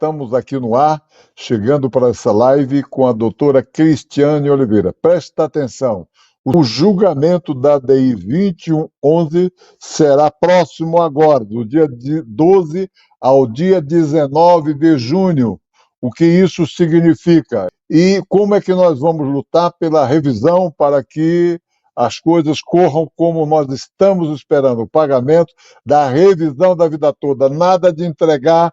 estamos aqui no ar, chegando para essa live com a doutora Cristiane Oliveira. Presta atenção, o julgamento da DI 2111 será próximo agora, do dia 12 ao dia 19 de junho. O que isso significa? E como é que nós vamos lutar pela revisão para que as coisas corram como nós estamos esperando, o pagamento da revisão da vida toda, nada de entregar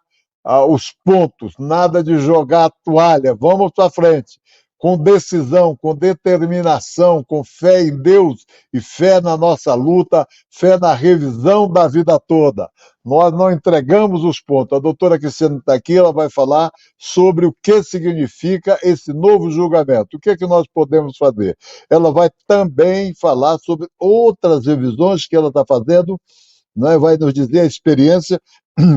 os pontos, nada de jogar a toalha, vamos para frente, com decisão, com determinação, com fé em Deus e fé na nossa luta, fé na revisão da vida toda. Nós não entregamos os pontos. A doutora Cristiane está aqui, ela vai falar sobre o que significa esse novo julgamento, o que é que nós podemos fazer. Ela vai também falar sobre outras revisões que ela está fazendo, né? Vai nos dizer a experiência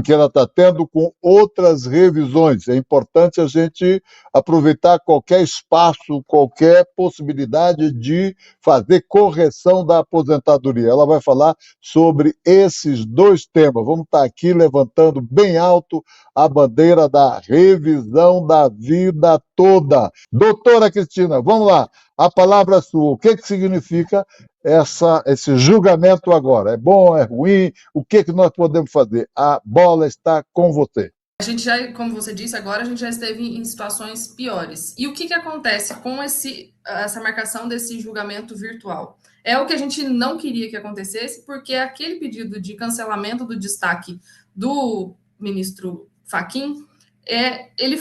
que ela está tendo com outras revisões. É importante a gente aproveitar qualquer espaço, qualquer possibilidade de fazer correção da aposentadoria. Ela vai falar sobre esses dois temas. Vamos estar aqui levantando bem alto a bandeira da revisão da vida toda. Doutora Cristina, vamos lá. A palavra é sua. O que significa esse julgamento agora? É bom, é ruim? O que nós podemos fazer? A bola está com você. A gente já, como você disse agora, a gente já esteve em situações piores. E o que acontece com essa marcação desse julgamento virtual? É o que a gente não queria que acontecesse, porque aquele pedido de cancelamento do destaque do ministro Fachin, ele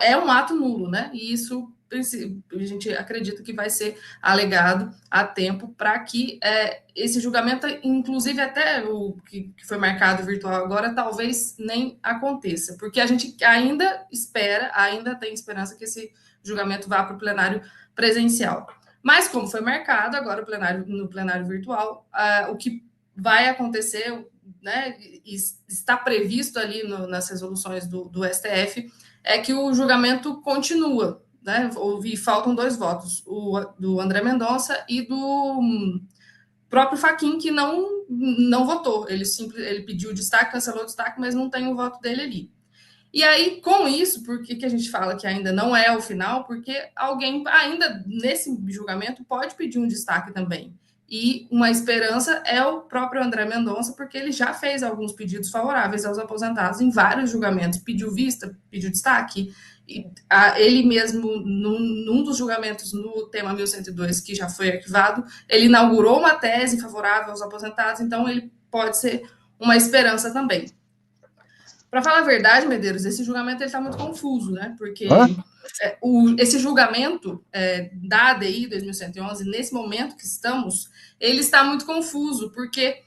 é um ato nulo, né? E isso a gente acredita que vai ser alegado a tempo para que esse julgamento, inclusive até o que foi marcado virtual agora, talvez nem aconteça, porque a gente ainda tem esperança que esse julgamento vá para o plenário presencial. Mas como foi marcado agora no plenário virtual, o que vai acontecer, né, está previsto ali nas resoluções do STF, é que o julgamento continua, né? E faltam 2 votos, o do André Mendonça e do próprio Fachin, que não votou. Ele pediu destaque, cancelou o destaque, mas não tem o voto dele ali. E aí, com isso, por que a gente fala que ainda não é o final? Porque alguém, ainda nesse julgamento, pode pedir um destaque também. E uma esperança é o próprio André Mendonça, porque ele já fez alguns pedidos favoráveis aos aposentados em vários julgamentos. Pediu vista, pediu destaque. Ele mesmo, num dos julgamentos no tema 1102, que já foi arquivado, ele inaugurou uma tese favorável aos aposentados, então ele pode ser uma esperança também. Para falar a verdade, Medeiros, esse julgamento está muito confuso, né? Porque esse julgamento da ADI 2111, nesse momento que estamos, ele está muito confuso, porque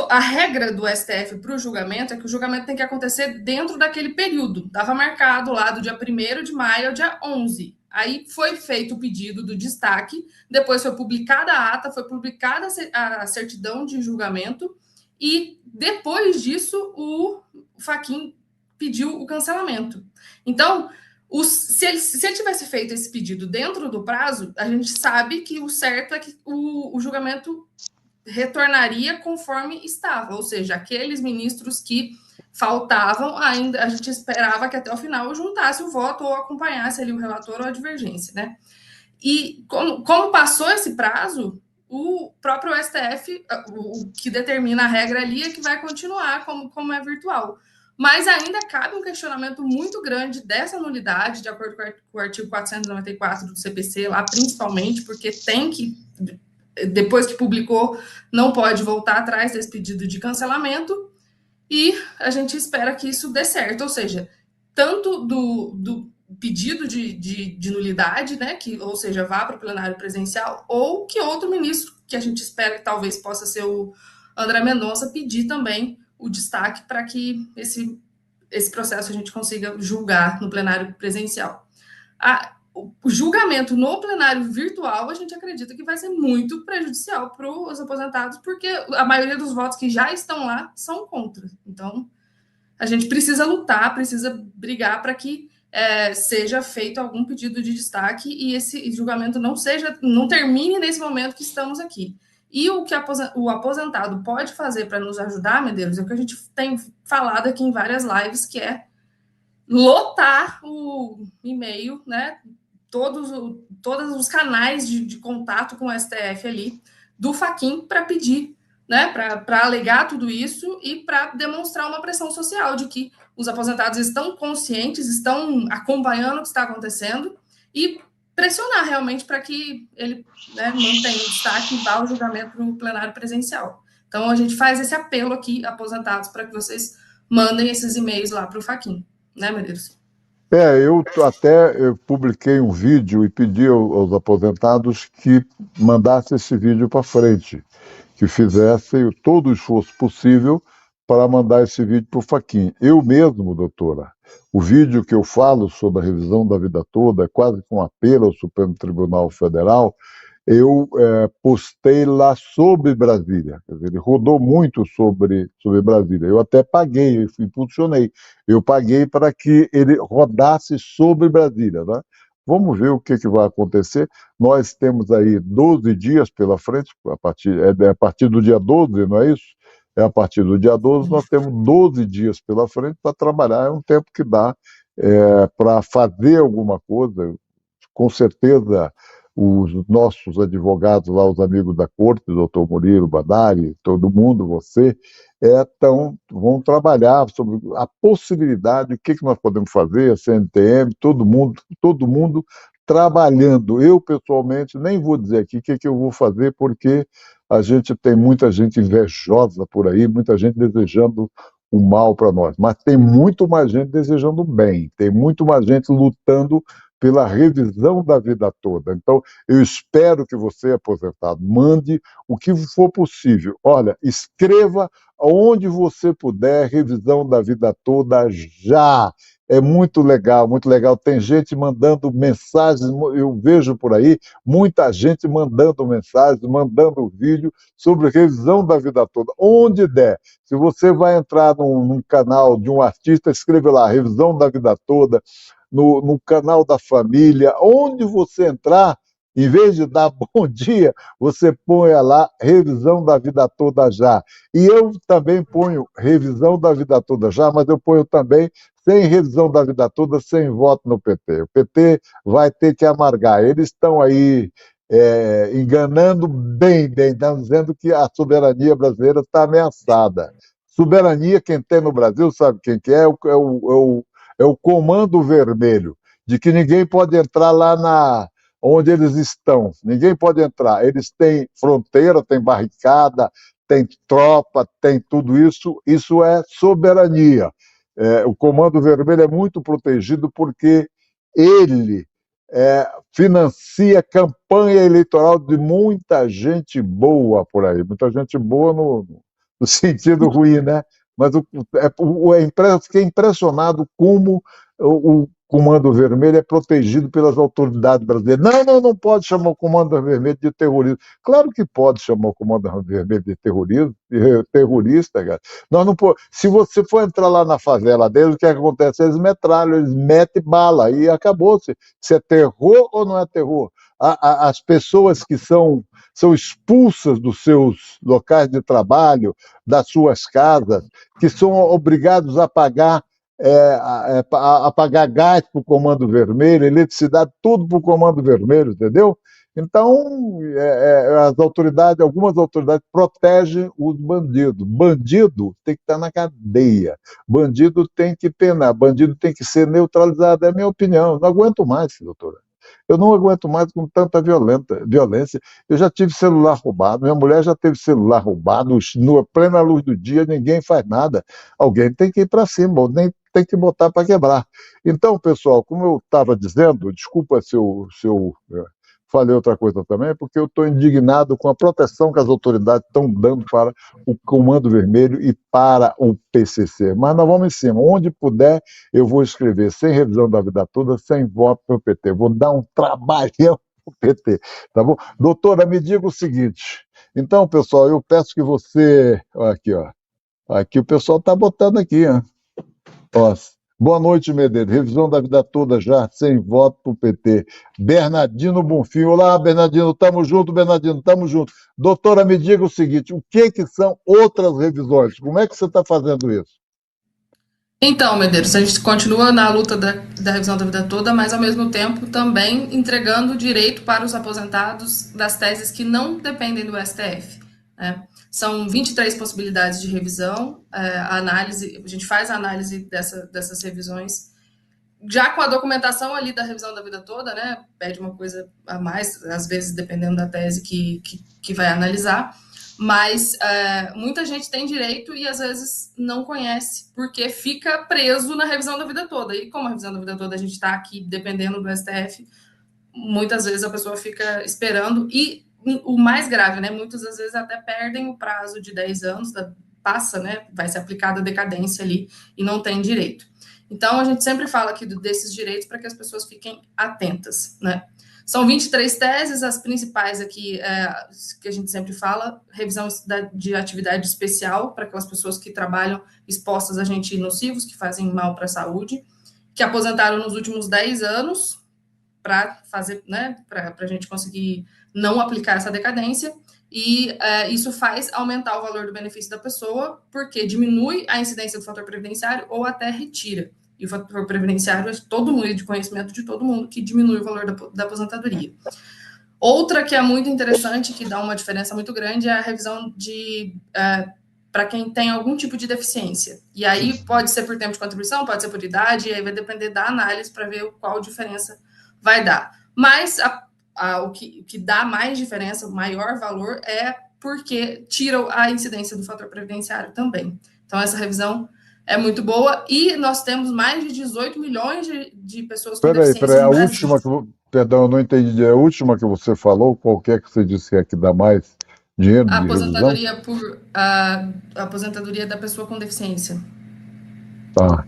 a regra do STF para o julgamento é que o julgamento tem que acontecer dentro daquele período. Estava marcado lá do dia 1º de maio ao dia 11. Aí foi feito o pedido do destaque, depois foi publicada a ata, foi publicada a certidão de julgamento, e depois disso o Fachin pediu o cancelamento. Então, se ele tivesse feito esse pedido dentro do prazo, a gente sabe que o certo é que o julgamento retornaria conforme estava, ou seja, aqueles ministros que faltavam ainda, a gente esperava que até o final juntasse o voto ou acompanhasse ali o relator ou a divergência, né? E como passou esse prazo, o próprio STF, o que determina a regra ali é que vai continuar como é virtual. Mas ainda cabe um questionamento muito grande dessa nulidade, de acordo com o artigo 494 do CPC, lá principalmente, porque tem que, depois que publicou, não pode voltar atrás desse pedido de cancelamento, e a gente espera que isso dê certo, ou seja, tanto do pedido de nulidade, né, ou seja, vá para o plenário presencial, ou que outro ministro, que a gente espera que talvez possa ser o André Mendonça, pedir também o destaque para que esse processo a gente consiga julgar no plenário presencial. O julgamento no plenário virtual, a gente acredita que vai ser muito prejudicial para os aposentados, porque a maioria dos votos que já estão lá são contra. Então, a gente precisa lutar, precisa brigar para que seja feito algum pedido de destaque e esse julgamento não termine nesse momento que estamos aqui. E o que o aposentado pode fazer para nos ajudar, Medeiros, é o que a gente tem falado aqui em várias lives, que é lotar o e-mail, né? Todos os canais de contato com o STF ali, do Fachin, para pedir, né? Para alegar tudo isso e para demonstrar uma pressão social de que os aposentados estão conscientes, estão acompanhando o que está acontecendo e pressionar realmente para que ele, né, mantenha o destaque e vá ao julgamento no plenário presencial. Então, a gente faz esse apelo aqui, aposentados, para que vocês mandem esses e-mails lá para o Fachin, né, Medeiros? Eu publiquei um vídeo e pedi aos aposentados que mandassem esse vídeo para frente, que fizessem todo o esforço possível para mandar esse vídeo para o Fachin. Eu mesmo, doutora, o vídeo que eu falo sobre a revisão da vida toda, é quase com um apelo ao Supremo Tribunal Federal, eu postei lá sobre Brasília. Quer dizer, ele rodou muito sobre Brasília. Eu até paguei, eu impulsionei. Eu paguei para que ele rodasse sobre Brasília. Né? Vamos ver o que vai acontecer. Nós temos aí 12 dias pela frente, a partir do dia 12, não é isso? A partir do dia 12, nós temos 12 dias pela frente para trabalhar. É um tempo que dá para fazer alguma coisa. Com certeza, os nossos advogados lá, os amigos da corte, o doutor Murilo Badari, todo mundo, você, vão trabalhar sobre a possibilidade, o que nós podemos fazer, a CNTM, todo mundo trabalhando. Eu, pessoalmente, nem vou dizer aqui o que eu vou fazer, porque a gente tem muita gente invejosa por aí, muita gente desejando o mal para nós, mas tem muito mais gente desejando o bem, tem muito mais gente lutando pela revisão da vida toda. Então, eu espero que você, aposentado, mande o que for possível. Olha, escreva onde você puder, revisão da vida toda já. É muito legal, muito legal. Tem gente mandando mensagens, eu vejo por aí, muita gente mandando mensagens, mandando vídeo sobre revisão da vida toda. Onde der. Se você vai entrar num canal de um artista, escreva lá, revisão da vida toda, no canal da família, onde você entrar, em vez de dar bom dia, você põe lá revisão da vida toda já. E eu também ponho revisão da vida toda já, mas eu ponho também sem revisão da vida toda, sem voto no PT. O PT vai ter que amargar. Eles estão aí enganando bem, estão dizendo que a soberania brasileira está ameaçada. Soberania, quem tem no Brasil, sabe quem que é? É o Comando Vermelho, de que ninguém pode entrar lá onde eles estão. Ninguém pode entrar. Eles têm fronteira, têm barricada, têm tropa, têm tudo isso. Isso é soberania. O Comando Vermelho é muito protegido porque ele financia campanha eleitoral de muita gente boa por aí. Muita gente boa no sentido ruim, né? Mas fiquei impressionado como o Comando Vermelho é protegido pelas autoridades brasileiras. Não pode chamar o Comando Vermelho de terrorismo. Claro que pode chamar o Comando Vermelho de terrorismo, de terrorista, cara. Nós não pode... Se você for entrar lá na favela deles, o que acontece? Eles metralham, eles metem bala e acabou-se. Se é terror ou não é terror? As pessoas que são expulsas dos seus locais de trabalho, das suas casas, que são obrigados a pagar gás para o Comando Vermelho, eletricidade, tudo para o Comando Vermelho, entendeu? Então, algumas autoridades protegem os bandidos. Bandido tem que estar na cadeia, bandido tem que penar, bandido tem que ser neutralizado, é a minha opinião. Não aguento mais, doutora. Eu não aguento mais com tanta violência. Eu já tive celular roubado, minha mulher já teve celular roubado, na plena luz do dia, ninguém faz nada. Alguém tem que ir para cima, nem tem que botar para quebrar. Então, pessoal, como eu estava dizendo, desculpa se eu falei outra coisa também, porque eu estou indignado com a proteção que as autoridades estão dando para o Comando Vermelho e para o PCC. Mas nós vamos em cima. Onde puder, eu vou escrever sem revisão da vida toda, sem voto para o PT. Vou dar um trabalhão para o PT. Tá bom? Doutora, me diga o seguinte. Então, pessoal, eu peço que você... Aqui, ó. Aqui o pessoal está botando aqui, ó. Boa noite, Medeiros. Revisão da vida toda já, sem voto para o PT. Bernardino Bonfim. Olá, Bernardino. Tamo junto, Bernardino. Tamo junto. Doutora, me diga o seguinte, o que são outras revisões? Como é que você está fazendo isso? Então, Medeiros, a gente continua na luta da revisão da vida toda, mas ao mesmo tempo também entregando o direito para os aposentados das teses que não dependem do STF. Né? São 23 possibilidades de revisão, a gente faz a análise dessas revisões, já com a documentação ali da revisão da vida toda, né? Pede uma coisa a mais, às vezes dependendo da tese que vai analisar, mas muita gente tem direito e às vezes não conhece, porque fica preso na revisão da vida toda. E como a revisão da vida toda a gente está aqui dependendo do STF, muitas vezes a pessoa fica esperando, e o mais grave, né? Muitas das vezes até perdem o prazo de 10 anos, passa, né? Vai ser aplicada a decadência ali e não tem direito. Então, a gente sempre fala aqui desses direitos para que as pessoas fiquem atentas, né? São 23 teses, as principais aqui, que a gente sempre fala: revisão de atividade especial para aquelas pessoas que trabalham expostas a agentes nocivos, que fazem mal para a saúde, que aposentaram nos últimos 10 anos, para fazer, né, para a gente conseguir não aplicar essa decadência, e isso faz aumentar o valor do benefício da pessoa, porque diminui a incidência do fator previdenciário ou até retira. E o fator previdenciário é todo mundo, de conhecimento de todo mundo, que diminui o valor da aposentadoria. Outra que é muito interessante, que dá uma diferença muito grande, é a revisão para quem tem algum tipo de deficiência. E aí pode ser por tempo de contribuição, pode ser por idade, e aí vai depender da análise para ver qual diferença vai dar. Mas o que dá mais diferença, o maior valor, é porque tira a incidência do fator previdenciário também. Então, essa revisão é muito boa, e nós temos mais de 18 milhões de pessoas com deficiência Peraí, no Brasil. perdão, eu não entendi, a última que você falou, qualquer que você disse que é que dá mais dinheiro A de revisão? aposentadoria da pessoa com deficiência. Tá.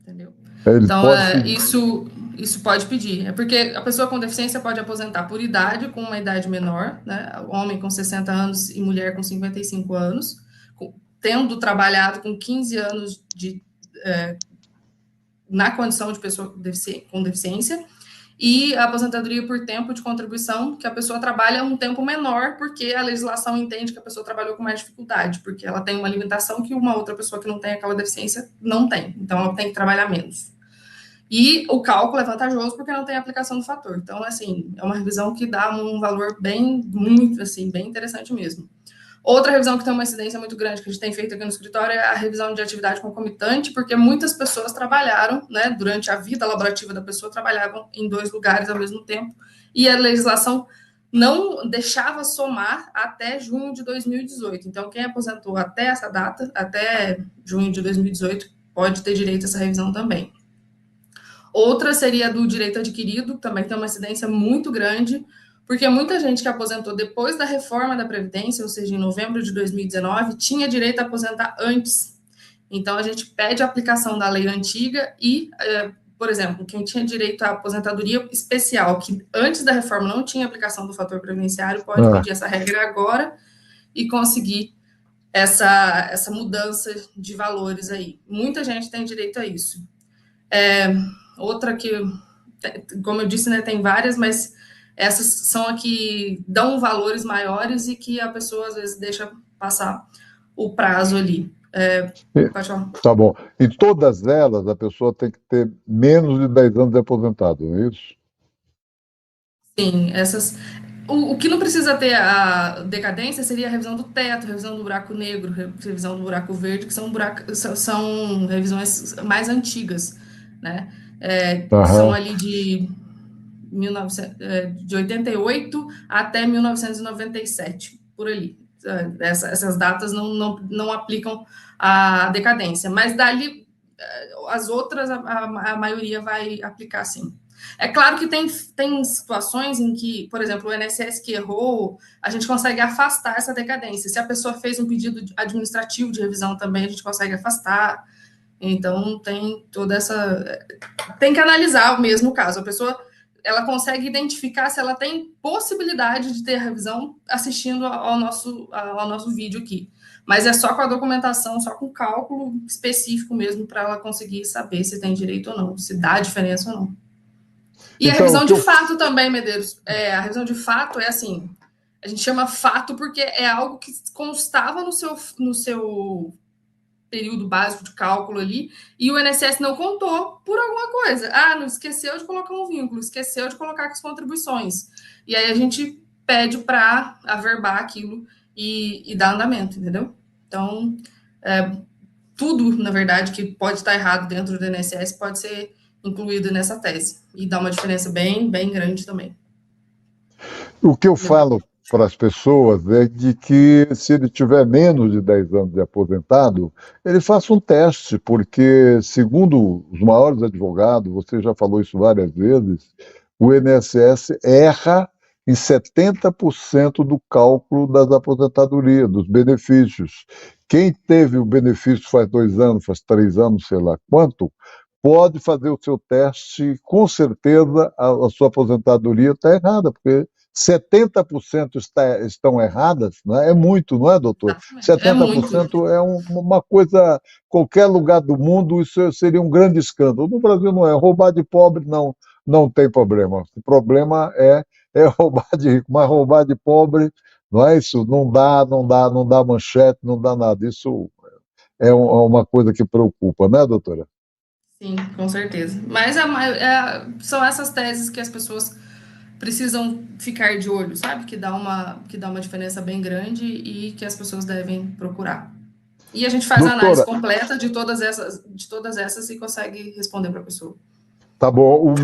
Entendeu? Ele Então, pode pedir. isso pode pedir. É porque a pessoa com deficiência pode aposentar por idade, com uma idade menor, né? Homem com 60 anos e mulher com 55 anos, tendo trabalhado com 15 anos na condição de pessoa com deficiência, e a aposentadoria por tempo de contribuição, que a pessoa trabalha um tempo menor, porque a legislação entende que a pessoa trabalhou com mais dificuldade, porque ela tem uma limitação que uma outra pessoa que não tem aquela deficiência não tem, então ela tem que trabalhar menos. E o cálculo é vantajoso porque não tem aplicação do fator. Então, assim, é uma revisão que dá um valor muito, assim, bem interessante mesmo. Outra revisão que tem uma incidência muito grande que a gente tem feito aqui no escritório é a revisão de atividade concomitante, porque muitas pessoas trabalharam, né, durante a vida laborativa da pessoa, trabalhavam em 2 lugares ao mesmo tempo, e a legislação não deixava somar até junho de 2018. Então, quem aposentou até essa data, até junho de 2018, pode ter direito a essa revisão também. Outra seria do direito adquirido, também tem uma incidência muito grande, porque muita gente que aposentou depois da reforma da Previdência, ou seja, em novembro de 2019, tinha direito a aposentar antes. Então, a gente pede a aplicação da lei antiga e, por exemplo, quem tinha direito à aposentadoria especial, que antes da reforma não tinha aplicação do fator previdenciário, pode pedir essa regra agora e conseguir essa mudança de valores aí. Muita gente tem direito a isso. Outra que, como eu disse, né, tem várias, mas essas são a que dão valores maiores e que a pessoa, às vezes, deixa passar o prazo ali. Pode falar. Tá bom. Em todas elas, a pessoa tem que ter menos de 10 anos de aposentado, não é isso? Sim, essas... O que não precisa ter a decadência seria a revisão do teto, revisão do buraco negro, revisão do buraco verde, que são revisões mais antigas, né? São ali de 88 até 1997, por ali. Essas datas não aplicam a decadência, mas dali as outras a maioria vai aplicar sim. É claro que tem situações em que, por exemplo, o INSS que errou, a gente consegue afastar essa decadência. Se a pessoa fez um pedido administrativo de revisão também, a gente consegue afastar. Então, tem toda essa... Tem que analisar o mesmo caso. A pessoa, ela consegue identificar se ela tem possibilidade de ter revisão assistindo ao nosso vídeo aqui. Mas é só com a documentação, só com o cálculo específico mesmo, para ela conseguir saber se tem direito ou não, se dá diferença ou não. E então, a revisão de fato também, Medeiros. A revisão de fato é assim, a gente chama fato porque é algo que constava no seu período básico de cálculo ali, e o INSS não contou por alguma coisa. Ah, não esqueceu de colocar um vínculo, esqueceu de colocar as contribuições. E aí a gente pede para averbar aquilo e dar andamento, entendeu? Então, tudo, na verdade, que pode estar errado dentro do INSS pode ser incluído nessa tese. E dá uma diferença bem, bem grande também. O que eu falo para as pessoas é de que se ele tiver menos de 10 anos de aposentado, ele faça um teste, porque, segundo os maiores advogados, você já falou isso várias vezes, o INSS erra em 70% do cálculo das aposentadorias, dos benefícios. Quem teve o benefício faz 2 anos, faz 3 anos, sei lá quanto, pode fazer o seu teste, com certeza a sua aposentadoria está errada, porque 70% estão erradas, né? É muito, não é, doutor? É muito. 70% é uma coisa, qualquer lugar do mundo, isso seria um grande escândalo. No Brasil não é, roubar de pobre não tem problema. O problema é roubar de rico, mas roubar de pobre, não é isso? Não dá manchete, não dá nada. Isso é uma coisa que preocupa, né, doutora? Sim, com certeza. Mas são essas teses que as pessoas precisam ficar de olho, sabe? Que dá uma diferença bem grande e que as pessoas devem procurar. E a gente faz a análise Doutora, completa de todas essas e consegue responder para a pessoa. tá bom.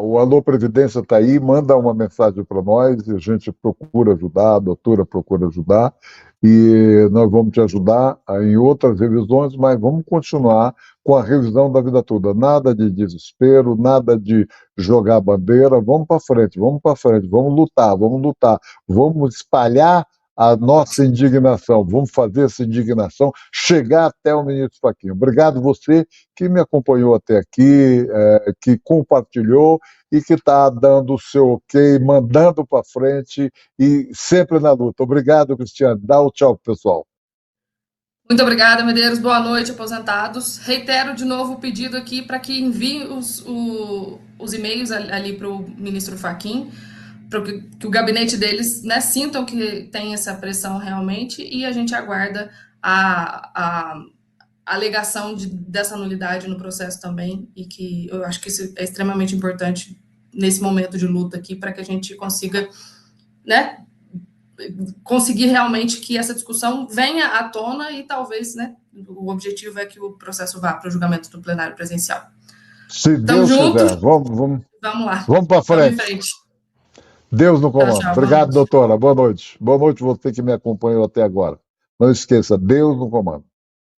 O Alô Previdência está aí, manda uma mensagem para nós, a gente procura ajudar, a doutora procura ajudar, e nós vamos te ajudar em outras revisões, mas vamos continuar com a revisão da vida toda. Nada de desespero, nada de jogar bandeira, vamos para frente, vamos lutar, vamos espalhar a nossa indignação, vamos fazer essa indignação chegar até o ministro Fachin. Obrigado você que me acompanhou até aqui, que compartilhou e que está dando o seu ok, mandando para frente e sempre na luta. Obrigado, Cristiano. Dá o tchau, pessoal. Muito obrigada, Medeiros. Boa noite, aposentados. Reitero de novo o pedido aqui para que enviem os e-mails ali para o ministro Fachin, para que o gabinete deles, né, sintam que tem essa pressão realmente, e a gente aguarda a alegação dessa nulidade no processo também, e que eu acho que isso é extremamente importante nesse momento de luta aqui, para que a gente consiga, né, conseguir realmente que essa discussão venha à tona e talvez, né, o objetivo é que o processo vá para o julgamento do plenário presencial. Se Deus quiser, vamos lá. Vamos para frente. Vamos em frente. Deus no comando. Tchau, Obrigado, doutora. Boa noite. Boa noite você que me acompanhou até agora. Não esqueça, Deus no comando.